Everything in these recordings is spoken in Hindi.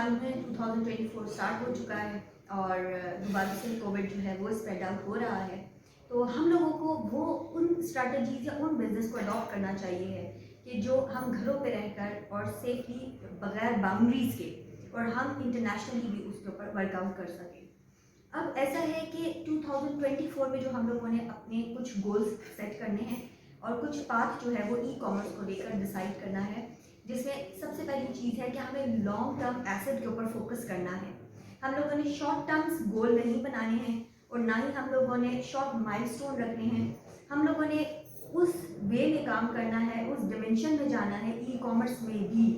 मालूम है 2024 स्टार्ट हो चुका है और दोबारा से कोविड जो है वो स्प्रेड आउट हो रहा है। तो हम लोगों को वो उन स्ट्रैटेजीज या उन बिजनेस को अडॉप्ट करना चाहिए है कि जो हम घरों पे रहकर और सेफली बगैर बाउंड्रीज के और हम इंटरनेशनली भी उसके ऊपर वर्कआउट कर सकें। अब ऐसा है कि 2024 में जो हम लोगों ने अपने कुछ गोल्स सेट करने हैं और कुछ पाथ जो है वो ई कॉमर्स को लेकर डिसाइड करना है, जिसमें सबसे पहली चीज़ है कि हमें लॉन्ग टर्म एसेट के ऊपर फोकस करना है। हम लोगों ने शॉर्ट टर्म्स गोल नहीं बनाने हैं और ना ही हम लोगों ने शॉर्ट माइलस्टोन रखने हैं। हम लोगों ने उस वे में काम करना है, उस डिमेंशन में जाना है ई कॉमर्स में भी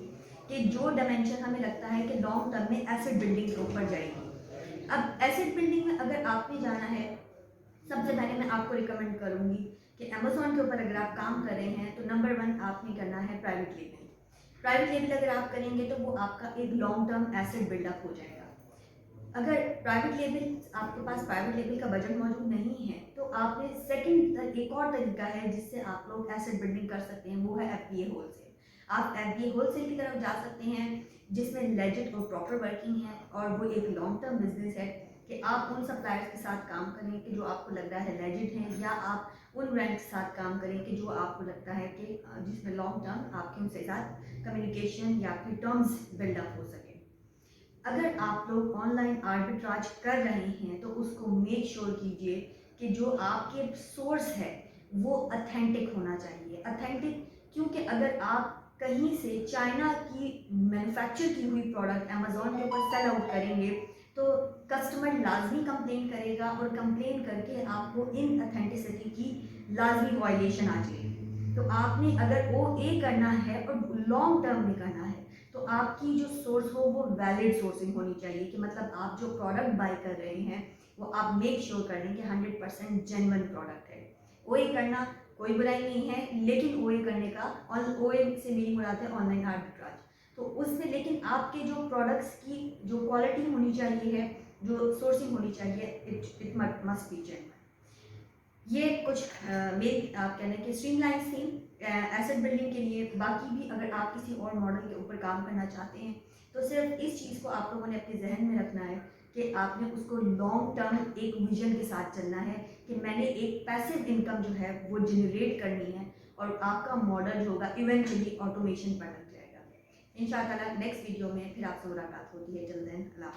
कि जो डिमेंशन हमें लगता है कि लॉन्ग टर्म में एसेट बिल्डिंग के ऊपर जाएगी। अब एसेट बिल्डिंग में अगर आपने जाना है, सबसे पहले मैं आपको रिकमेंड करूंगी कि अमेजोन के ऊपर अगर आप काम कर रहे हैं तो नंबर 1 आपने करना है प्राइवेट लेबल। प्राइवेट लेबल अगर आप करेंगे तो वो आपका एक लॉन्ग टर्म एसेट बिल्डअप हो जाएगा। अगर प्राइवेट लेबल आपके पास प्राइवेट लेबल का बजट मौजूद नहीं है तो आपने सेकंड एक और तरीका है जिससे आप लोग एसेट बिल्डिंग कर सकते हैं, वो है एफबीए होलसेल। आप एफबीए होलसेल की तरफ जा सकते हैं जिसमें लेजिट और प्रॉपर वर्किंग है और वो एक लॉन्ग टर्म बिजनेस है कि आप उन सप्लायर्स के साथ काम करें कि जो आपको लग रहा है लेजिट हैं, या आप उन ब्रांड के साथ काम करें कि जो आपको लगता है कि जिसमें लॉन्ग टर्म आपके उनके साथ कम्युनिकेशन या फिर टर्म्स बिल्डअप हो सके। अगर आप लोग ऑनलाइन आर्बिट्राज कर रहे हैं तो उसको मेक श्योर कीजिए कि जो आपके सोर्स है वो अथेंटिक होना चाहिए। अथेंटिक क्योंकि अगर आप कहीं से चाइना की मैन्युफैक्चर की हुई प्रोडक्ट अमेजोन के ऊपर सेल आउट करेंगे तो कस्टमर लाजमी कंप्लेन करेगा और कंप्लेन करके आपको इन अथेंटिसिटी की लाजमी वायलेशन आ जाएगी। तो आपने अगर वो ए करना है और लॉन्ग टर्म में करना है तो आपकी जो सोर्स हो वो वैलिड सोर्सिंग होनी चाहिए कि मतलब आप जो प्रोडक्ट बाय कर रहे हैं वो आप मेक श्योर कर लें कि 100% जेन्युइन प्रोडक्ट है। ओए करना कोई बुराई नहीं है, लेकिन ओए करने का ओए से मेरी मुराद है ऑनलाइन आर्बिट्राज। तो उसमें लेकिन आपके जो प्रोडक्ट्स की जो क्वालिटी होनी चाहिए है, जो सोर्सिंग होनी चाहिए, इट मस्ट बी जेन्युइन। ये कुछ मेरी आप कहने की स्ट्रीमलाइंस थी एसेट बिल्डिंग के लिए। बाकी भी अगर आप किसी और मॉडल के ऊपर काम करना चाहते हैं तो सिर्फ इस चीज़ को आप लोगों ने अपने जहन में रखना है कि आपने उसको लॉन्ग टर्म एक विजन के साथ चलना है कि मैंने एक पैसिव इनकम जो है वो जनरेट करनी है और आपका मॉडल जो होगा इवेंचुअली ऑटोमेशन पर लग जाएगा। इंशाअल्लाह नेक्स्ट वीडियो में फिर आपसे मुलाकात होती है। टिल देन अल्लाह।